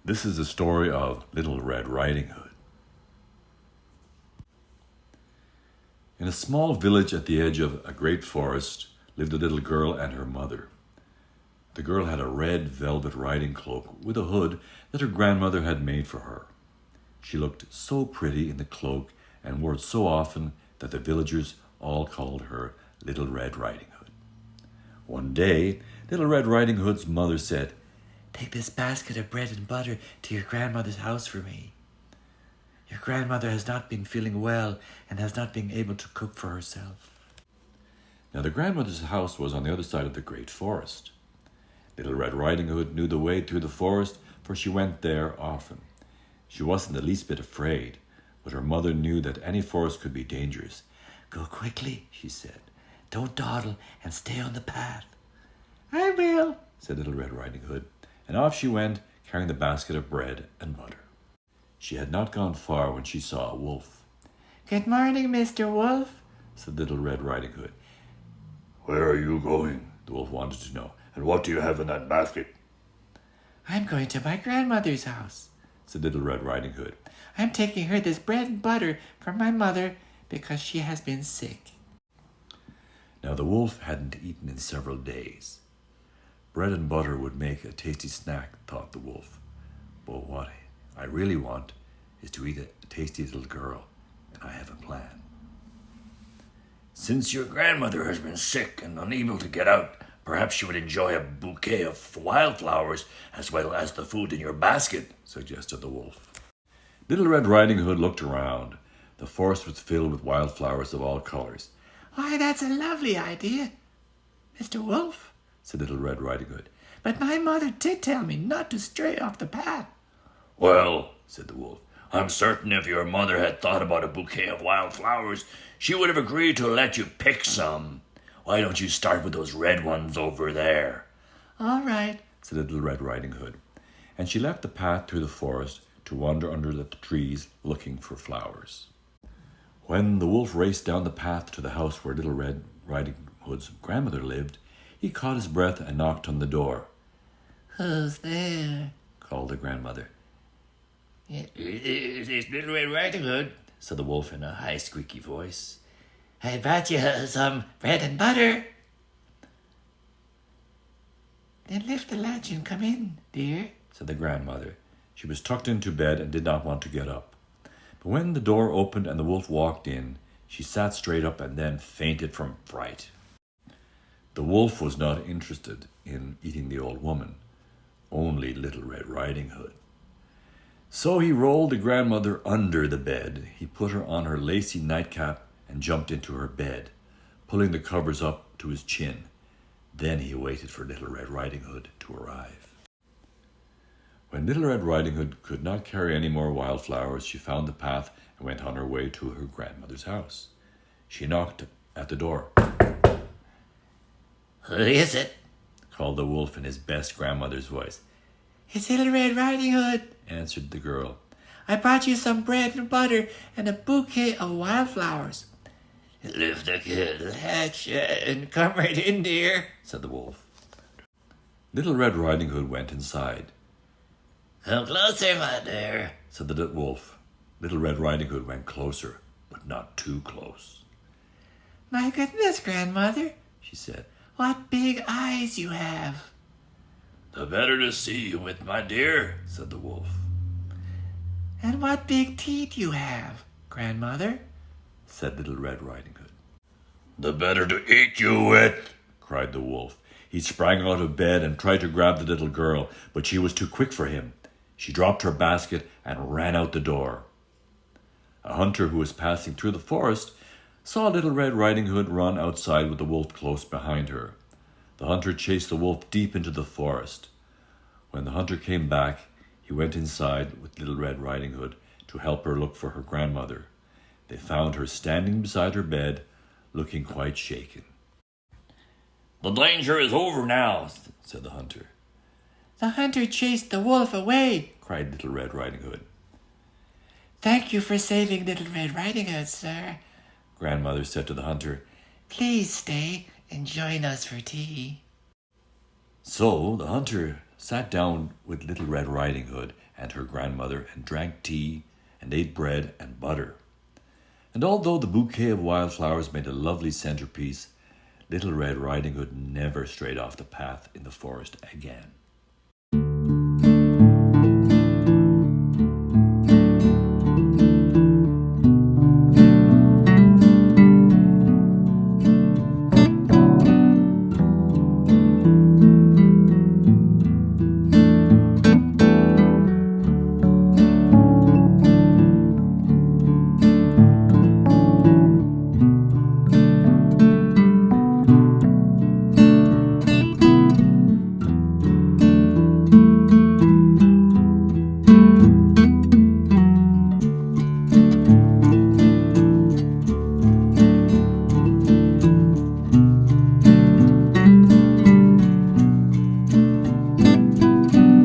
This is the story of Little Red Riding Hood. In a small village at the edge of a great forest lived a little girl and her mother. The girl had a red velvet riding cloak with a hood that her grandmother had made for her. She looked so pretty in the cloak and wore it so often that the villagers all called her Little Red Riding Hood. One day, Little Red Riding Hood's mother said, "Take this basket of bread and butter to your grandmother's house for me. Your grandmother has not been feeling well and has not been able to cook for herself." Now the grandmother's house was on the other side of the great forest. Little Red Riding Hood knew the way through the forest, for she went there often. She wasn't the least bit afraid, but her mother knew that any forest could be dangerous. "Go quickly," she said. "Don't dawdle and stay on the path." "I will," said Little Red Riding Hood, and off she went, carrying the basket of bread and butter. She had not gone far when she saw a wolf. "Good morning, Mr. Wolf," said Little Red Riding Hood. "Where are you going?" the wolf wanted to know. "And what do you have in that basket?" "I'm going to my grandmother's house," said Little Red Riding Hood. "I'm taking her this bread and butter from my mother because she has been sick." Now the wolf hadn't eaten in several days. Bread and butter would make a tasty snack, thought the wolf. But what I really want is to eat a tasty little girl, and I have a plan. "Since your grandmother has been sick and unable to get out, perhaps she would enjoy a bouquet of wildflowers as well as the food in your basket," suggested the wolf. Little Red Riding Hood looked around. The forest was filled with wildflowers of all colors. "Why, that's a lovely idea, Mr. Wolf," said Little Red Riding Hood. "But my mother did tell me not to stray off the path." "Well," said the wolf, "I'm certain if your mother had thought about a bouquet of wildflowers, she would have agreed to let you pick some. Why don't you start with those red ones over there?" "All right," said Little Red Riding Hood, and she left the path through the forest to wander under the trees looking for flowers. When the wolf raced down the path to the house where Little Red Riding Hood's grandmother lived, he caught his breath and knocked on the door. "Who's there?" called the grandmother. "It's Little Red Riding Hood," said the wolf in a high, squeaky voice. "I brought you some bread and butter." "Then lift the latch and come in, dear," said the grandmother. She was tucked into bed and did not want to get up. But when the door opened and the wolf walked in, she sat straight up and then fainted from fright. The wolf was not interested in eating the old woman, only Little Red Riding Hood. So he rolled the grandmother under the bed. He put her on her lacy nightcap and jumped into her bed, pulling the covers up to his chin. Then he waited for Little Red Riding Hood to arrive. When Little Red Riding Hood could not carry any more wildflowers, she found the path and went on her way to her grandmother's house. She knocked at the door. "Who is it?" called the wolf in his best grandmother's voice. "It's Little Red Riding Hood," answered the girl. "I brought you some bread and butter and a bouquet of wildflowers." "Lift the latch "And come right in, dear," said the wolf. Little Red Riding Hood went inside. "Come closer, my dear," said the wolf. Little Red Riding Hood went closer, but not too close. "My goodness, grandmother," she said. "What big eyes you have." "The better to see you with, my dear," said the wolf. "And what big teeth you have, grandmother," said Little Red Riding Hood. "The better to eat you with," cried the wolf. He sprang out of bed and tried to grab the little girl, but she was too quick for him. She dropped her basket and ran out the door. A hunter who was passing through the forest saw Little Red Riding Hood run outside with the wolf close behind her. The hunter chased the wolf deep into the forest. When the hunter came back, he went inside with Little Red Riding Hood to help her look for her grandmother. They found her standing beside her bed, looking quite shaken. "The danger is over now," said the hunter. "The hunter chased the wolf away," cried Little Red Riding Hood. "Thank you for saving Little Red Riding Hood, sir," Grandmother said to the hunter. "Please stay and join us for tea." So the hunter sat down with Little Red Riding Hood and her grandmother and drank tea and ate bread and butter. And although the bouquet of wildflowers made a lovely centerpiece, Little Red Riding Hood never strayed off the path in the forest again.